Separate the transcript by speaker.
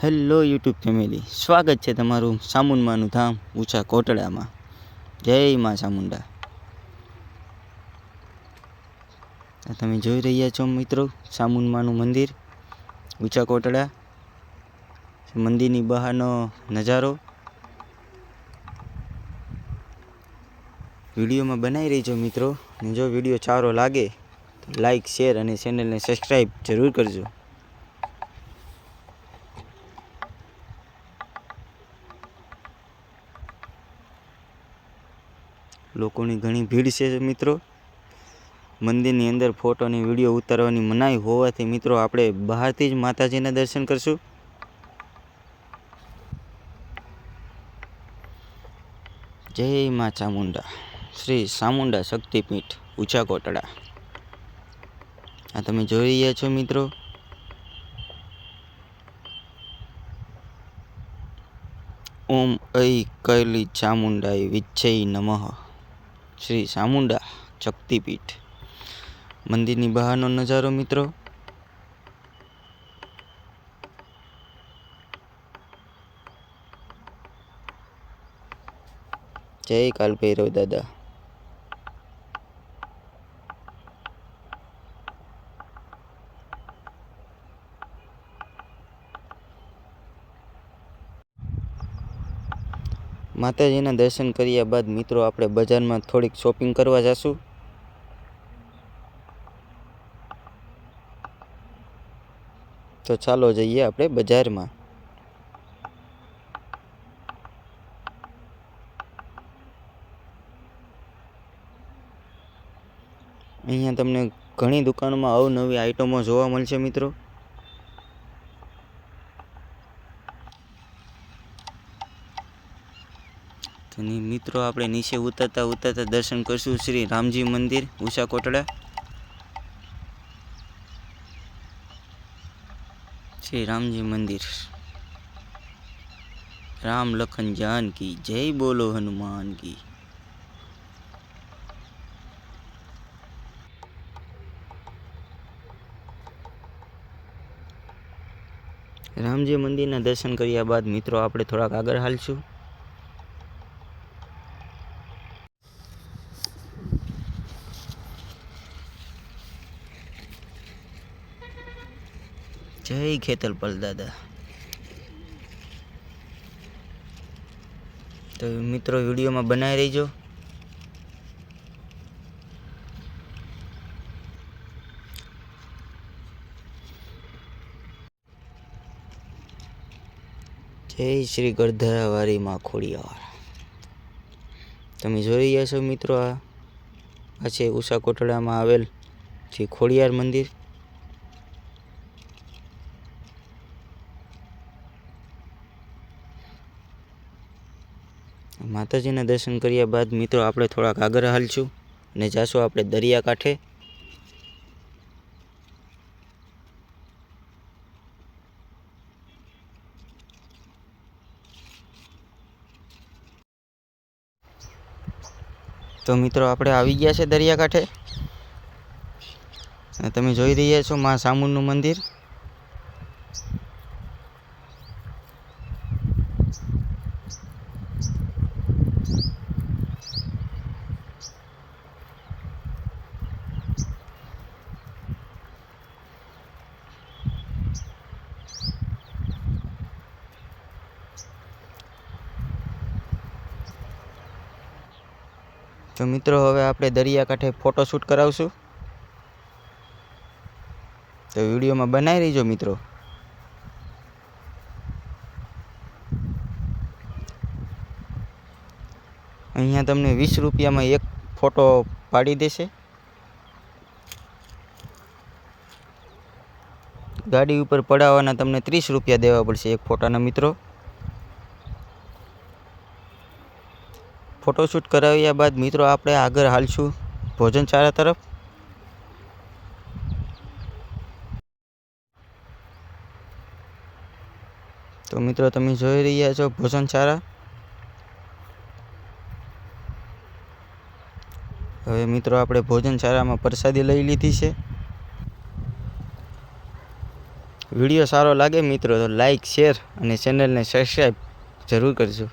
Speaker 1: Hello YouTube family, સ્વાગત છે તમારું સામુંડમાનું ધામ ઊંચા કોટડામાં. જય માં ચામુંડા. તમે જોઈ રહ્યા છો મિત્રો સામુંડમાનું મંદિર ઊંચા કોટડા. મંદિરની બહારનો નજારો વિડીયોમાં બનાવી રહીજો મિત્રો. અને જો વિડીયો સારો લાગે તો લાઈક, શેર અને ચેનલને સબસ્ક્રાઈબ જરૂર કરજો. લોકોની ઘણી ભીડ છે મિત્રો. મંદિરની અંદર ફોટો અને વિડીયો ઉતારવાની મનાઈ હોવાથી મિત્રો આપણે બહારથી જ માતાજીના દર્શન કરશું. જય માં ચામુંડા, શ્રી ચામુંડા શક્તિપીઠ ઊંચા કોટડા. આ તમે જોઈ રહ્યા છો મિત્રો. ઓમ ઐ કૈલી ચામુંડાય વિચ્છય નમઃ. શ્રી ચામુંડા શક્તિપીઠ. મંદિરની બહારનો નજારો મિત્રો. જય કાલભૈરવ દાદા. માતાજીના દર્શન કર્યા બાદ મિત્રો આપણે બજારમાં થોડીક શોપિંગ કરવા જઈશું. તો ચાલો જઈએ આપણે બજારમાં. અહીંયા તમને ઘણી દુકાનોમાં અવનવી આઈટમો જોવા મળશે મિત્રો. અને મિત્રો આપણે નીચે ઉતરતા દર્શન કરશું શ્રી રામજી મંદિર ઊંચા કોટડા. શ્રી રામજી મંદિર. રામ લખન જાનકી જય બોલો હનુમાન કી. રામજી મંદિરના દર્શન કર્યા બાદ મિત્રો આપણે થોડાક આગળ હાલશું. જય ખેતલપલ દાદા. તો મિત્રો વિડીયોમાં બનાવી રહીજો. જય શ્રી ગરધરાવારી માં ખોડિયાર. તમે જોઈ રહ્યા છો મિત્રો. આ છે ઊંચા કોટડામાં આવેલ શ્રી ખોડિયાર મંદિર. માતાજીના દર્શન કર્યા બાદ મિત્રો આપણે થોડાક આગળ હાલશું અને જાશું આપણે દરિયાકાંઠે. તો મિત્રો આપણે આવી ગયા છે દરિયાકાંઠે. તમે જોઈ રહ્યા છો માં ચામુંડનું મંદિર. તો મિત્રો હવે આપણે દરિયાકાંઠે ફોટોશૂટ કરાવશું. તો વિડીયોમાં બનાવી રહીજો મિત્રો. અહીંયા તમને 20 રૂપિયામાં એક ફોટો પાડી દેશે. ગાડી ઉપર પડાવવાના તમને 30 રૂપિયા દેવા પડશે એક ફોટાના મિત્રો. ફોટોશૂટ કરાવ્યા બાદ મિત્રો આપણે આગળ હાલશું ભોજનશાળા તરફ. તો મિત્રો તમે જોઈ રહ્યા છો ભોજનશાળા. હવે મિત્રો આપણે ભોજનશાળામાં પ્રસાદી લઈ લીધી છે. વિડીયો સારો લાગે મિત્રો તો લાઈક શેર અને ચેનલને સબસ્ક્રાઈબ જરૂર કરજો.